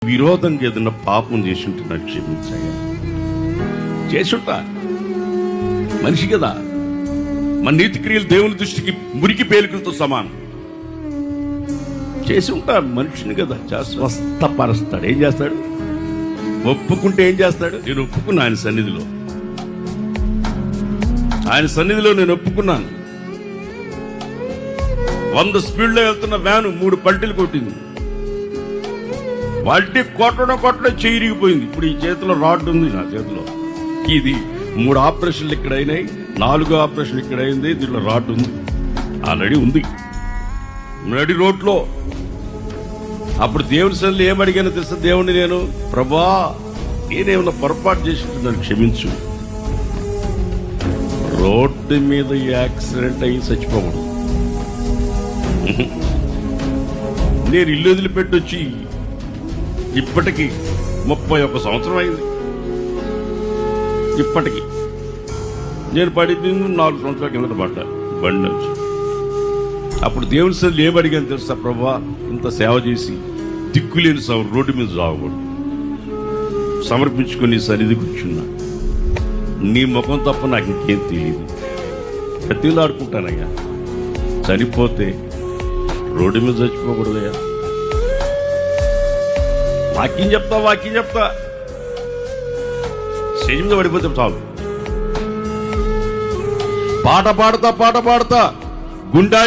విరోధంగా ఏదైనా పాపం చేసి ఉంటున్నాడు క్షమించాయా. చేసుంటా, మనిషి కదా. మన నీతి క్రియలు దేవుని దృష్టికి మురికి పేలికలతో సమానం. చేసి ఉంటా, మనిషిని కదా. స్వస్థపరుస్తాడు. ఏం చేస్తాడు? ఒప్పుకుంటే ఏం చేస్తాడు? నేను ఒప్పుకున్నా ఆయన సన్నిధిలో. ఆయన సన్నిధిలో నేను ఒప్పుకున్నాను. 100 స్పీడ్లో వెళ్తున్న వ్యాను 3 పల్టీలు కొట్టింది. పల్టీ కొట్టడం చెయ్యిరిగిపోయింది. ఇప్పుడు ఈ చేతిలో రాడ్ ఉంది, నా చేతిలో. ఇది 3 ఆపరేషన్లు ఇక్కడ అయినాయి, 4వ ఆపరేషన్ ఇక్కడ అయింది. దీంట్లో రాడ్ ఉంది, ఆల్రెడీ ఉంది నడి రోడ్లో. అప్పుడు దేవుని సన్నిధిలో ఏమడిగానో తెలుసా? దేవుని నేను, ప్రభా నేనేమన్నా పొరపాటు చేసి నన్ను క్షమించు. రోడ్డు మీద యాక్సిడెంట్ అయ్యి చచ్చిపోకూడదు. నేను ఇల్లు వదిలిపెట్టి వచ్చి ఇప్పటికి 31 సంవత్సరం అయింది. ఇప్పటికి నేను పడింది 4 సంవత్సరాల కిందట పడ్డా బండి నుంచి. అప్పుడు దేవుని సన్నిధిలో ఏమడిగాను తెలుసా? ప్రభా ఇంత సేవ చేసి దిక్కులేని రోడ్డు మీద సాగకూడదు. సమర్పించుకుని సన్నిధి కూర్చున్నా. నీ ముఖం తప్ప నాకు ఇంకేం తెలియదు. కత్తిలో ఆడుకుంటానయ్యా. చనిపోతే రోడ్డు మీద చచ్చిపోకూడదయ్యా. వాక్యం చెప్తా స్టేజ్ మీద పడిపోతే చాలు. పాట పాడతా గుండా